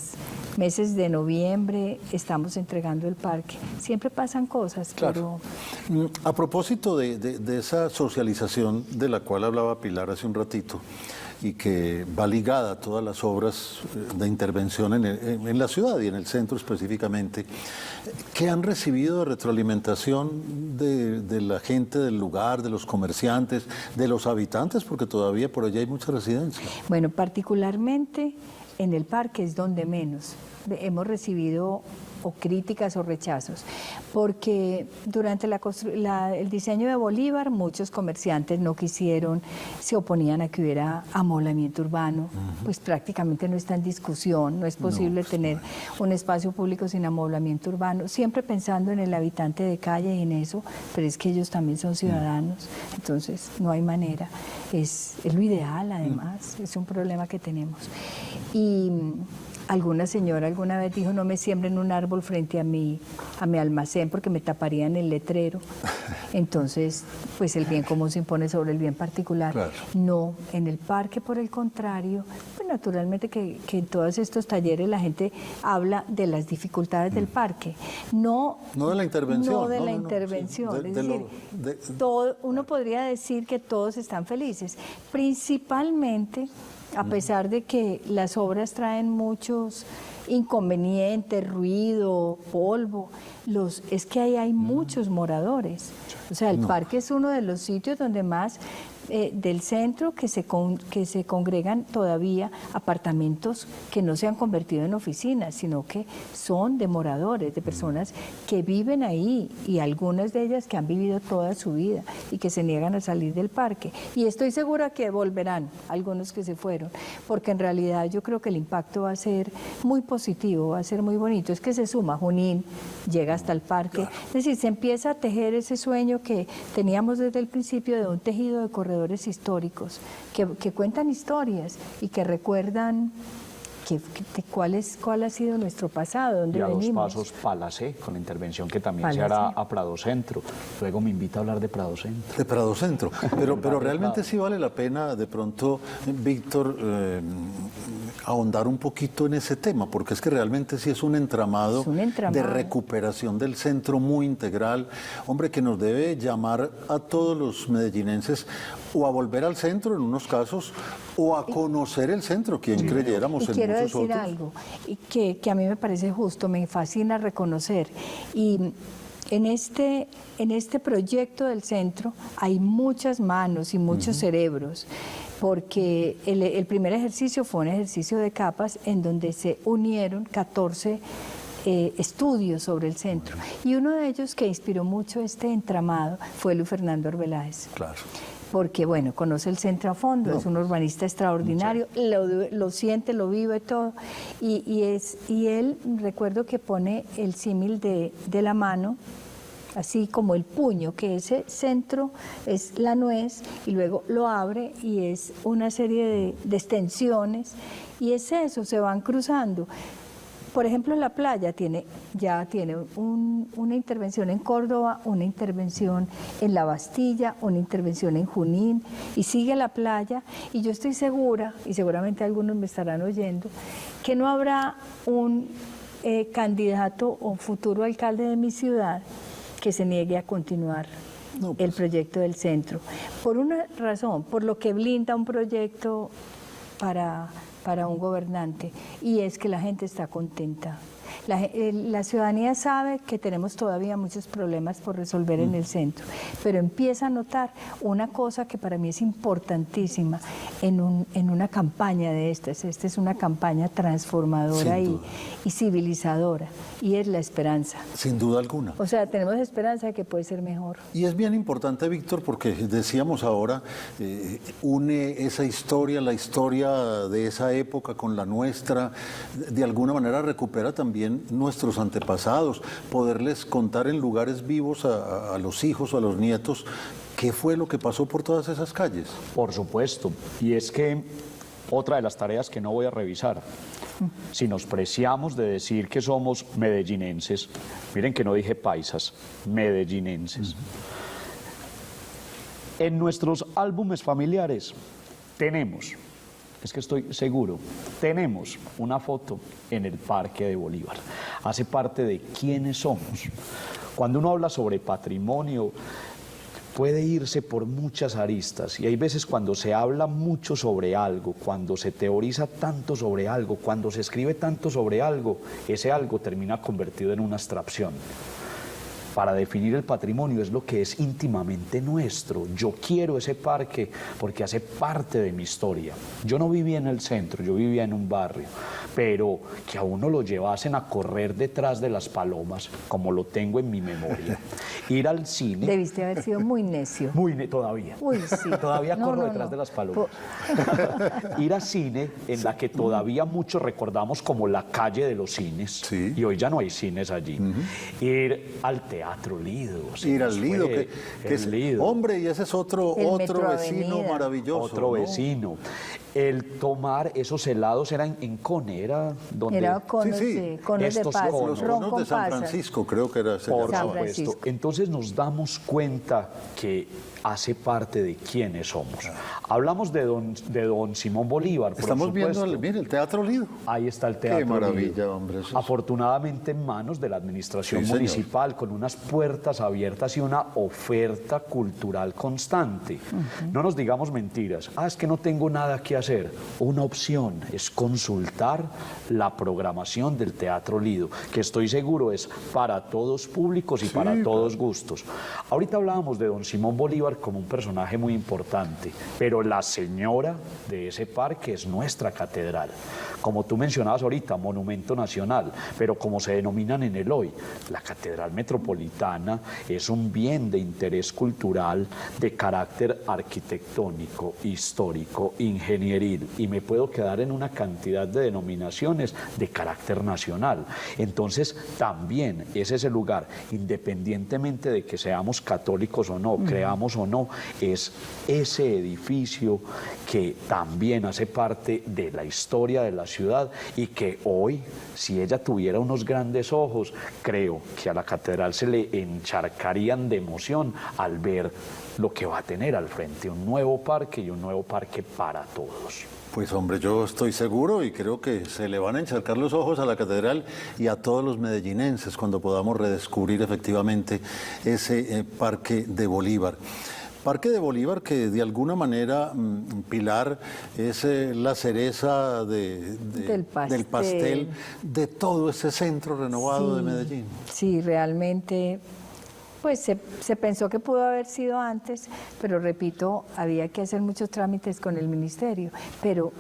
meses de noviembre estamos entregando el parque. Siempre pasan cosas, claro. Pero... A propósito de esa socialización de la cual hablaba Pilar hace un ratito, y que va ligada a todas las obras de intervención en la ciudad y en el centro específicamente, ¿qué han recibido de retroalimentación de la gente del lugar, de los comerciantes, de los habitantes? Porque todavía por allá hay mucha residencia. Bueno, particularmente en el parque es donde menos hemos recibido o críticas o rechazos, porque durante el diseño de Bolívar muchos comerciantes no quisieron, se oponían a que hubiera amoblamiento urbano, pues prácticamente no está en discusión, no es posible tener un espacio público sin amoblamiento urbano, siempre pensando en el habitante de calle y en eso, pero es que ellos también son ciudadanos, entonces no hay manera, es lo ideal además, es un problema que tenemos. Y alguna señora alguna vez dijo, no me siembren un árbol frente a mi almacén porque me taparían el letrero. Entonces, pues el bien común se impone sobre el bien particular. Claro. No, en el parque, por el contrario, pues naturalmente que en todos estos talleres la gente habla de las dificultades del parque. No de la intervención. No de la intervención. Es decir, uno podría decir que todos están felices, principalmente... A pesar de que las obras traen muchos inconvenientes, ruido, polvo, es que ahí hay muchos moradores. O sea, el parque es uno de los sitios donde más del centro que se congregan todavía apartamentos que no se han convertido en oficinas, sino que son de moradores, de personas que viven ahí y algunas de ellas que han vivido toda su vida y que se niegan a salir del parque. Y estoy segura que volverán algunos que se fueron, porque en realidad yo creo que el impacto va a ser muy positivo, va a ser muy bonito. Es que se suma Junín, llega hasta el parque, es decir, se empieza a tejer ese sueño que teníamos desde el principio de un tejido de corredores históricos que cuentan historias y que recuerdan cuál ha sido nuestro pasado, dónde venimos. Y a 2 pasos Palacé, con la intervención que también se hará a Prado Centro. Luego me invita a hablar de Prado Centro. De Prado Centro, pero realmente sí vale la pena de pronto, Víctor, ahondar un poquito en ese tema, porque es que realmente sí es un entramado de recuperación del centro muy integral, hombre, que nos debe llamar a todos los medellinenses o a volver al centro en unos casos, o a conocer el centro, quien creyéramos en quiero muchos decir otros. algo que a mí me parece justo, me fascina reconocer, y en este proyecto del centro hay muchas manos y muchos cerebros, porque el primer ejercicio fue un ejercicio de capas en donde se unieron 14 estudios sobre el centro. Y uno de ellos que inspiró mucho este entramado fue Luis Fernando Arbeláez. Claro. Porque, bueno, conoce el centro a fondo, es un urbanista extraordinario, lo siente, lo vive todo. Y él, recuerdo que pone el símil de la mano, así como el puño, que ese centro es la nuez, y luego lo abre y es una serie de extensiones, y es eso, se van cruzando. Por ejemplo, la playa ya tiene una intervención en Córdoba, una intervención en La Bastilla, una intervención en Junín, y sigue la playa, y yo estoy segura, y seguramente algunos me estarán oyendo, que no habrá un candidato o futuro alcalde de mi ciudad que se niegue a continuar el proyecto del centro. Por una razón, por lo que blinda un proyecto para un gobernante, y es que la gente está contenta. La ciudadanía sabe que tenemos todavía muchos problemas por resolver en el centro, pero empieza a notar una cosa que para mí es importantísima en una campaña de estas. Esta es una campaña transformadora y civilizadora, y es la esperanza. Sin duda alguna. O sea, tenemos esperanza de que puede ser mejor. Y es bien importante, Víctor, porque decíamos ahora, une esa historia, la historia de esa época con la nuestra, de alguna manera recupera también nuestros antepasados, poderles contar en lugares vivos a los hijos o a los nietos qué fue lo que pasó por todas esas calles. Por supuesto, y es que otra de las tareas que no voy a revisar, si nos preciamos de decir que somos medellinenses, miren que no dije paisas, medellinenses. En nuestros álbumes familiares tenemos, es que estoy seguro, tenemos una foto en el Parque de Bolívar. Hace parte de quiénes somos. Cuando uno habla sobre patrimonio, puede irse por muchas aristas, y hay veces cuando se habla mucho sobre algo, cuando se teoriza tanto sobre algo, cuando se escribe tanto sobre algo, ese algo termina convertido en una abstracción. Para definir el patrimonio es lo que es íntimamente nuestro. Yo quiero ese parque porque hace parte de mi historia. Yo no vivía en el centro, yo vivía en un barrio, pero que a uno lo llevasen a correr detrás de las palomas, como lo tengo en mi memoria. Ir al cine. Debiste haber sido muy necio. Todavía. Uy, sí. Todavía corro detrás de las palomas. Ir al cine, en la que todavía muchos recordamos como la calle de los cines, y hoy ya no hay cines allí. Ir al Teatro Lido. Ir al Lido, que es Lido. Hombre, y ese es otro vecino Avenida. maravilloso. Otro ¿no? vecino. El tomar esos helados era en Cone, era donde... Era conos, conos de pasas, Los ron conos con de San pasas. Francisco, creo que era ese. Por San supuesto. Francisco. Entonces nos damos cuenta que hace parte de quiénes somos. Hablamos de don Simón Bolívar, por Estamos supuesto. viendo el Teatro Lido. Ahí está el Teatro Qué maravilla, Lido. hombre. Eso es... Afortunadamente en manos de la administración Sí, municipal, con unas puertas abiertas y una oferta cultural constante. No nos digamos mentiras. Es que no tengo nada que hacer. Una opción es consultar la programación del Teatro Lido, que estoy seguro es para todos públicos y para todos gustos. Ahorita hablábamos de don Simón Bolívar como un personaje muy importante, pero la señora de ese parque es nuestra catedral. Como tú mencionabas ahorita, monumento nacional, pero como se denominan en el hoy, la Catedral Metropolitana es un bien de interés cultural de carácter arquitectónico, histórico, ingenieril, y me puedo quedar en una cantidad de denominaciones de carácter nacional. Entonces, también es ese lugar, independientemente de que seamos católicos o no, creamos o no, es ese edificio que también hace parte de la historia de la ciudad, y que hoy, si ella tuviera unos grandes ojos, creo que a la catedral se le encharcarían de emoción al ver lo que va a tener al frente, un nuevo parque, y un nuevo parque para todos. Pues hombre, yo estoy seguro y creo que se le van a encharcar los ojos a la catedral y a todos los medellinenses cuando podamos redescubrir efectivamente ese Parque de Bolívar. Parque de Bolívar que de alguna manera, Pilar, es la cereza del pastel de todo ese centro renovado de Medellín. Sí, realmente, pues se pensó que pudo haber sido antes, pero repito, había que hacer muchos trámites con el ministerio, pero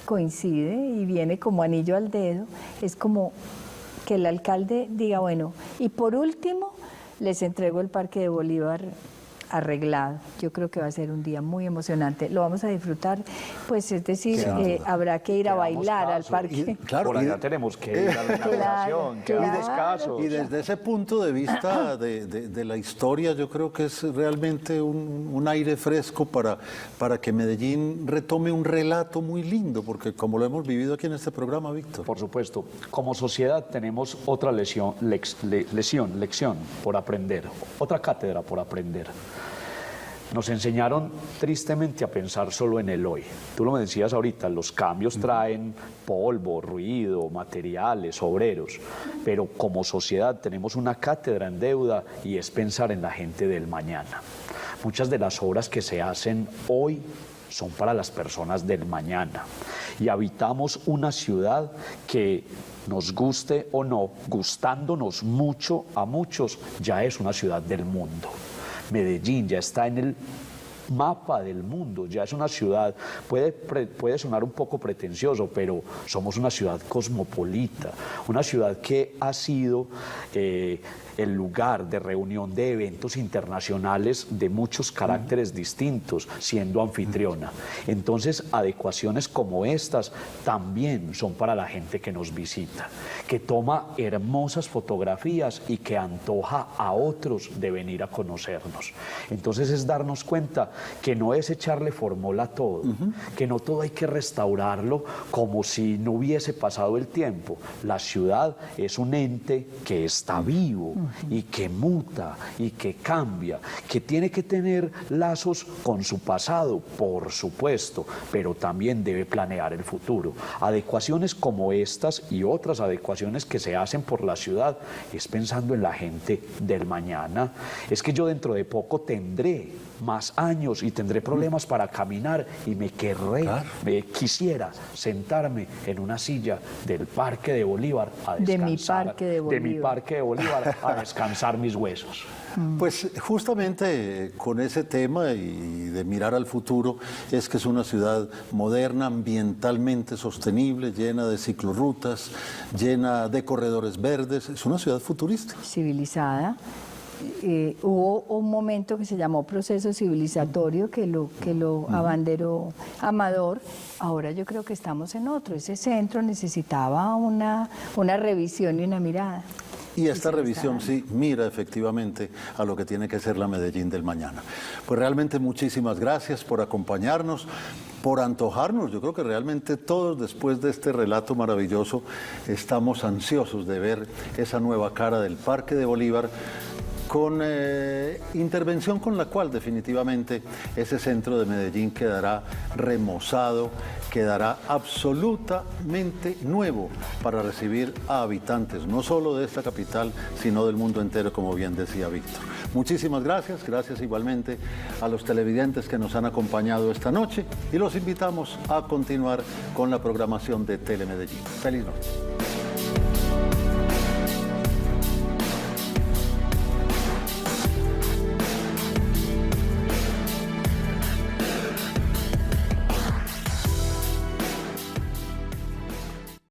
coincide y viene como anillo al dedo, es como que el alcalde diga, bueno, y por último les entrego el Parque de Bolívar arreglado. Yo creo que va a ser un día muy emocionante. Lo vamos a disfrutar, pues es decir, habrá que ir a bailar al parque. Por allá tenemos que ir a la inauguración, quedamos casos. Y desde ese punto de vista de la historia, yo creo que es realmente un aire fresco para que Medellín retome un relato muy lindo, porque como lo hemos vivido aquí en este programa, Víctor. Por supuesto, como sociedad tenemos otra lección por aprender, otra cátedra por aprender. Nos enseñaron tristemente a pensar solo en el hoy. Tú lo decías ahorita, los cambios traen polvo, ruido, materiales, obreros, pero como sociedad tenemos una cátedra en deuda y es pensar en la gente del mañana. Muchas de las obras que se hacen hoy son para las personas del mañana y habitamos una ciudad que, nos guste o no, gustándonos mucho a muchos, ya es una ciudad del mundo. Medellín ya está en el mapa del mundo, ya es una ciudad, puede sonar un poco pretencioso, pero somos una ciudad cosmopolita, una ciudad que ha sido el lugar de reunión de eventos internacionales de muchos caracteres distintos, siendo anfitriona. Entonces, adecuaciones como estas también son para la gente que nos visita, que toma hermosas fotografías y que antoja a otros de venir a conocernos. Entonces, es darnos cuenta que no es echarle formol a todo, que no todo hay que restaurarlo como si no hubiese pasado el tiempo. La ciudad es un ente que está vivo, y que muta y que cambia, que tiene que tener lazos con su pasado, por supuesto, pero también debe planear el futuro. Adecuaciones como estas y otras adecuaciones que se hacen por la ciudad es pensando en la gente del mañana. Es que yo dentro de poco tendré más años y tendré problemas para caminar y me quisiera sentarme en una silla del Parque de Bolívar a descansar. De mi Parque de Bolívar a descansar mis huesos. Pues justamente con ese tema y de mirar al futuro es que es una ciudad moderna, ambientalmente sostenible, llena de ciclorrutas, llena de corredores verdes, es una ciudad futurista. Civilizada. Hubo un momento que se llamó proceso civilizatorio que lo abanderó Amador. Ahora yo creo que estamos en otro. Ese centro necesitaba una revisión y una mirada. Y esta revisión sí mira efectivamente a lo que tiene que ser la Medellín del mañana. Pues realmente muchísimas gracias por acompañarnos, por antojarnos. Yo creo que realmente todos, después de este relato maravilloso, estamos ansiosos de ver esa nueva cara del Parque de Bolívar, con intervención con la cual definitivamente ese centro de Medellín quedará remozado, quedará absolutamente nuevo para recibir a habitantes, no solo de esta capital, sino del mundo entero, como bien decía Víctor. Muchísimas gracias, gracias igualmente a los televidentes que nos han acompañado esta noche y los invitamos a continuar con la programación de Telemedellín. Feliz noche.